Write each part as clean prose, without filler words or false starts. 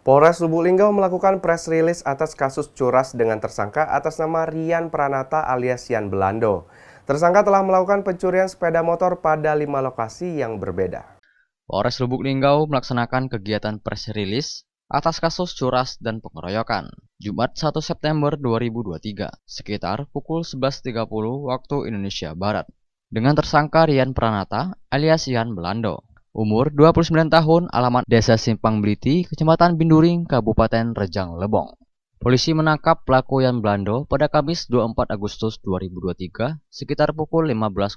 Polres Lubuk Linggau melakukan press release atas kasus curas dengan tersangka atas nama Rian Pranata alias Yan Belando. Tersangka telah melakukan pencurian sepeda motor pada 5 lokasi yang berbeda. Polres Lubuk Linggau melaksanakan kegiatan press release atas kasus curas dan pengeroyokan Jumat 1 September 2023 sekitar pukul 11.30 waktu Indonesia Barat dengan tersangka Rian Pranata alias Yan Belando. Umur 29 tahun, alamat Desa Simpang Bliti, Kecamatan Binduring, Kabupaten Rejang Lebong. Polisi menangkap pelaku Yan Belando pada Kamis 24 Agustus 2023 sekitar pukul 15.00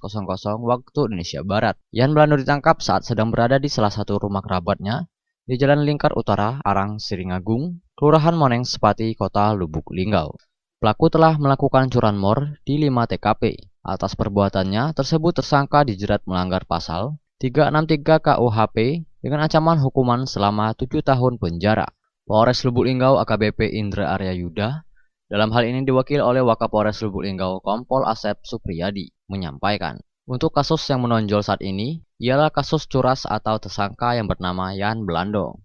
waktu Indonesia Barat. Yan Belando ditangkap saat sedang berada di salah satu rumah kerabatnya di Jalan Lingkar Utara, Arang Siringagung, Kelurahan Moneng Sepati, Kota Lubuk Linggau. Pelaku telah melakukan curanmor di 5 TKP. Atas perbuatannya tersebut tersangka dijerat melanggar pasal 363 KUHP dengan ancaman hukuman selama 7 tahun penjara. Polres Lubuk Linggau AKBP Indra Arya Yuda dalam hal ini diwakili oleh Wakapolres Lubuk Linggau Kompol Asep Supriyadi menyampaikan, untuk kasus yang menonjol saat ini ialah kasus curas atau tersangka yang bernama Yan Belando.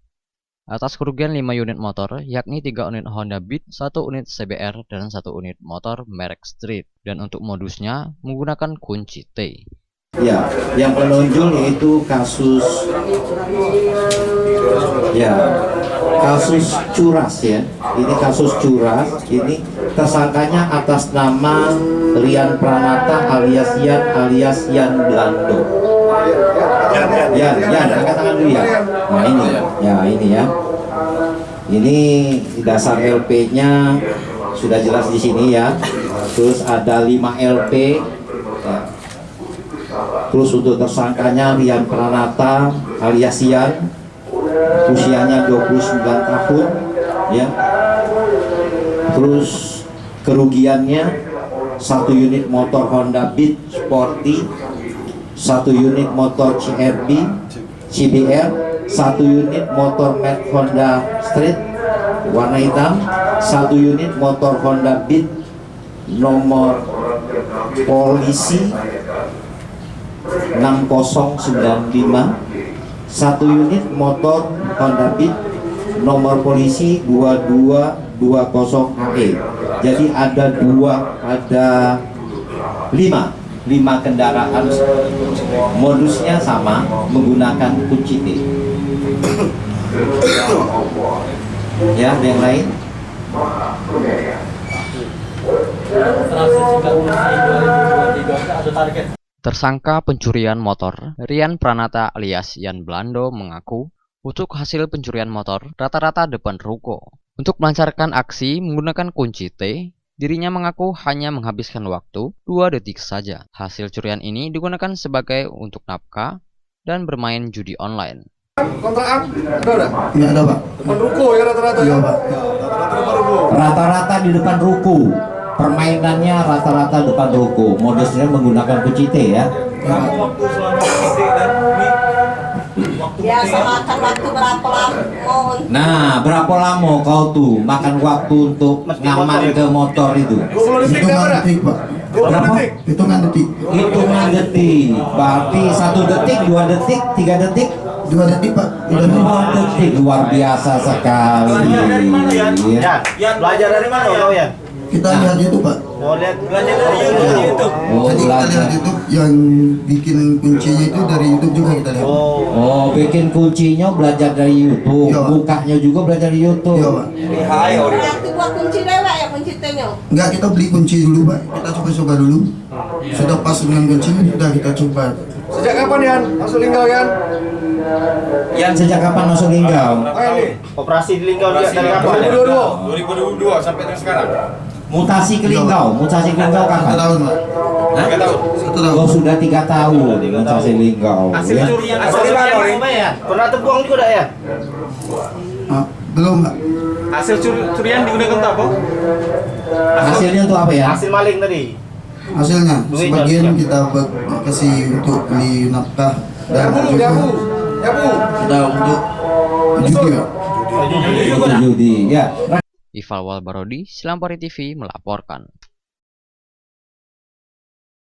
Atas kerugian 5 unit motor, yakni 3 unit Honda Beat, 1 unit CBR, dan 1 unit motor merek Street. Dan untuk modusnya menggunakan kunci T. Ya, yang menonjol yaitu kasus curas ya. Ini kasus curas. Ini tersangkanya atas nama Rian Pranata alias Yan Belando. Yan, angkat tangan dulu ya. Nah ini ya. Ini dasar LP-nya sudah jelas di sini ya. Terus ada 5 LP. Ya. Terus untuk tersangkanya Rian Pranata alias Yan, usianya 29 tahun ya. Terus kerugiannya 1 unit motor Honda Beat Sporty, 1 unit motor CBR, 1 unit motor merek Honda Street warna hitam, 1 unit motor Honda Beat nomor polisi 6095, 1 unit motor Honda Beat nomor polisi 2220 AE. Jadi ada 5 kendaraan, modusnya sama, menggunakan kunci T. Ya, ada yang lain? Tersangka pencurian motor Rian Pranata alias Yan Belando mengaku untuk hasil pencurian motor rata-rata depan ruko. Untuk melancarkan aksi menggunakan kunci T, dirinya mengaku hanya menghabiskan waktu 2 detik saja. Hasil curian ini digunakan sebagai untuk nafkah dan bermain judi online. Kontrakan ada udah? Nggak ada, Pak. Depan ruko ya rata-rata ya? Pak. Rata-rata depan ruko. Rata-rata di depan ruko. Permainannya rata-rata depan ruko. Modusnya menggunakan kunci T ya. Waktu selama titik dan biasa makan waktu berapa lama? Nah, berapa lama kau tuh makan waktu untuk ngaman ke motor itu? 20 detik dah ada? 20 detik? Hitungan detik. Hitungan detik. Berarti 1 detik, 2 detik, 3 detik? 2 detik, Pak. 2 detik. Luar biasa sekali. Belajar dari mana ya? Ya, belajar dari mana kau ya? Kita lihat YouTube, Pak. Oh, belajar dari YouTube. Jadi kita lihat YouTube yang bikin kuncinya itu dari YouTube juga kita lihat. Oh, bikin kuncinya belajar dari YouTube. Iya, Pak. Bukanya juga belajar dari YouTube. Iya, Pak. Berarti buat kunci lewat ya kunci T-nya? Enggak, kita beli kunci dulu, Pak. Kita coba-coba dulu. Sudah pas dengan kuncinya, sudah kita coba. Sejak kapan Yan? Masuk Linggau Yan? Yang sejak kapan masuk Linggau? Operasi di Linggau dia dari kapan ya? 2022 sampai sekarang. Mutasi ke Linggau Satu kapan? tahun, Pak. 3 tahun. Satu tahun. Oh, sudah 3 tahun mutasi Linggau. Hasil Ya. curian apa ya? Pernah terbuang juga dah ya? Ah, belum, Pak. Hasil curian digunakan untuk apa? Hasilnya untuk apa ya? Hasil maling tadi. Hasilnya Duitnya, sebagian duitnya. kita kasih untuk beli nafkah dan juga kita untuk judi, Pak. Judi. Ya. Ifal Walbarodi, Silampari TV melaporkan.